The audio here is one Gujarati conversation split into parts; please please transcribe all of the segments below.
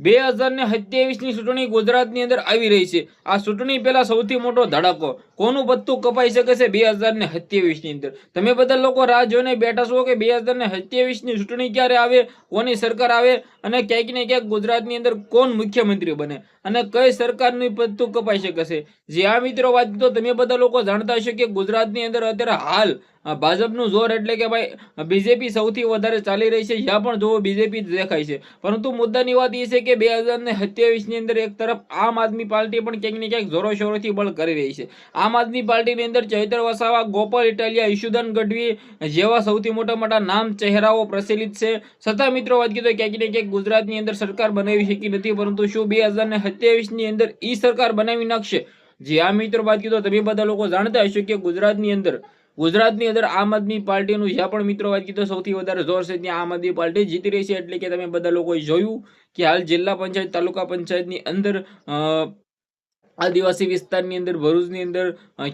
2027 ની ચૂંટણી ગુજરાતની અંદર આવી રહી છે। આ ચૂંટણી પહેલા સૌથી મોટો ધડાકો કોનું પત્તું કપાઈ શકે છે 2027 ની અંદર। તમે બધા લોકો રાહ જોઈને બેઠા છો કે 2027 ની ચૂંટણી ક્યારે આવે, કોની સરકાર આવે અને ક્યાંક ને ક્યાંક ગુજરાતની અંદર કોણ મુખ્યમંત્રી બને અને કઈ સરકારનું પત્તું કપાઈ શકે છે। જે આ મિત્રો વાત તો તમે બધા લોકો જાણતા હશો કે ગુજરાતની અંદર અત્યારે હાલ ભાજપનું જોર એટલે કે ભાઈ બીજેપી સૌથી વધારે ચાલી રહી છે। જ્યાં પણ જોવો બીજેપી જ દેખાય છે। પરંતુ મુદ્દાની વાત એ છે કે 2027 ની અંદર એક તરફ આમ આદમી પાર્ટી પણ ક્યાંક ને ક્યાંક જોરો શોરોથી બળ કરી રહી છે। આમ આદમી પાર્ટીની અંદર ચૈતર વસાવા, ગોપાલ ઇટાલિયા, ઈશુદાન ગઢવી જેવા સૌથી મોટા મોટા નામ ચહેરાઓ પ્રચલિત છે। છતાં મિત્રો વાત કીધું ક્યાંક ને ક્યાંક ગુજરાતની અંદર સરકાર બનાવી શકી નથી। પરંતુ શું 2027 ની અંદર ઈ સરકાર બનાવી નાખશે? જી આ મિત્રો વાત કીધું તમે બધા લોકો જાણતા હશો કે ગુજરાતની અંદર આમ આદમી પાર્ટીનું જ્યાં પણ મિત્રો વાત કીધું સૌથી વધારે જોર છે ત્યાં આમ આદમી પાર્ટી જીતી રહી છે। એટલે કે તમે બધા લોકોએ જોયું કે હાલ જિલ્લા પંચાયત, તાલુકા પંચાયતની અંદર આદિવાસી વિસ્તારની અંદર, ભરૂચની અંદર,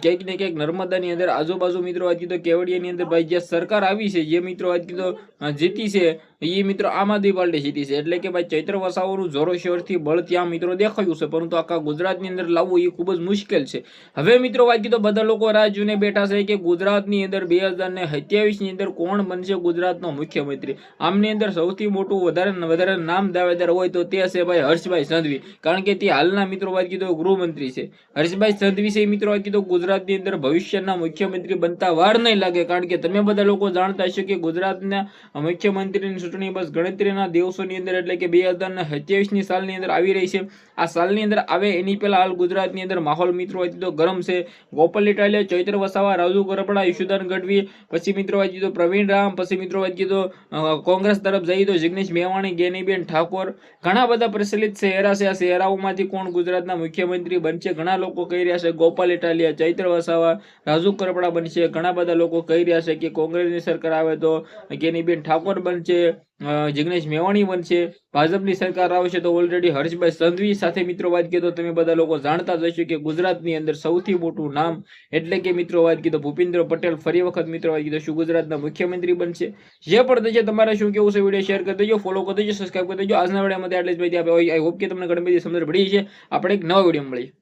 ક્યાંક ને ક્યાંક નર્મદાની અંદર, આજુબાજુ મિત્રો વાત કીધું કેવડિયાની અંદર ભાઈ જે સરકાર આવી છે, જે મિત્રો વાત કીધું જીતી છે એ મિત્રો આમ આદમી પાર્ટી જીતી છે। એટલે કે ભાઈ ચૈત્ર વસાવાનું જોરો શોરથી બળ ત્યાં મિત્રો દેખાયું છે। પરંતુ આખા ગુજરાતની અંદર લાવવું એ ખૂબ જ મુશ્કેલ છે। હવે મિત્રો વાત કીધું બધા લોકો રાહ જોઈને બેઠા છે કે ગુજરાતની અંદર 2027 ની અંદર કોણ બનશે ગુજરાતનો મુખ્યમંત્રી। આમની અંદર સૌથી મોટું વધારે નામ દાવેદાર હોય તો તે છે ભાઈ હર્ષભાઈ સંઘવી। કારણ કે તે હાલના મિત્રો વાત કીધું ગૃહમંત્રી છે। હર્ષભાઈ સંઘવી છે મિત્રો વાત કીધું ગુજરાતની અંદર ભવિષ્યના મુખ્યમંત્રી બનતા વાર નહીં લાગે। કારણ કે તમે બધા લોકો જાણતા હશો કે ગુજરાતના મુખ્યમંત્રીની ચૂંટણી બસ ગણતરીના દિવસોની અંદર એટલે કે 2027 ની સાલની અંદર આવી રહી છે। આ સાલની અંદર આવે એની પહેલા હાલ ગુજરાતની અંદર માહોલ મિત્રો વાત કીધું ગરમ છે। ગોપાલ ઇટાલિયા, ચૈત્ર વસાવા, રાજુ કરપડા, ઈશુદાન ગઢવી, પછી મિત્રો વાત કીધું પ્રવીણ રામ, પછી મિત્રો વાત કીધું કોંગ્રેસ તરફ જઈએ તો જિગ્નેશ મેવાણી, ગેનીબેન ઠાકોર, ઘણા બધા પ્રચલિત ચહેરા છે। આ ચહેરાઓમાંથી કોણ ગુજરાતના મુખ્યમંત્રી બનશે? ઘણા લોકો કહી રહ્યા છે ગોપાલ ઇટાલિયા, ચૈત્ર વસાવા, રાજુ કરપડા બનશે। ઘણા બધા લોકો કહી રહ્યા છે કે કોંગ્રેસની સરકાર આવે તો ગેનીબેન ઠાકોર બનશે, જિગ્નેશ મેવાણી બનશે। ભાજપની સરકાર આવશે તો ઓલરેડી હર્ષભાઈ સંઘવી સાથે મિત્રો વાત કીધો તમે બધા લોકો જાણતા જ હશો કે ગુજરાતની અંદર સૌથી મોટું નામ એટલે કે મિત્રો વાત કીધો ભૂપેન્દ્ર પટેલ ફરી વખત મિત્રો વાત કીધો શું ગુજરાતના મુખ્યમંત્રી બનશે? જે પણ થશે તમારે શું કેવું છે વિડીયો શેર કરી દેજો, ફોલો કરી દેજો, સબસ્ક્રાઇબ કરી દેજો। આજના વિડીયોમાં આટલે જ ભાઈ આઈ હોપ કે તમને ઘણી બધી સમજ પડી છે। આપણે એક નવા વિડીયો મળીએ।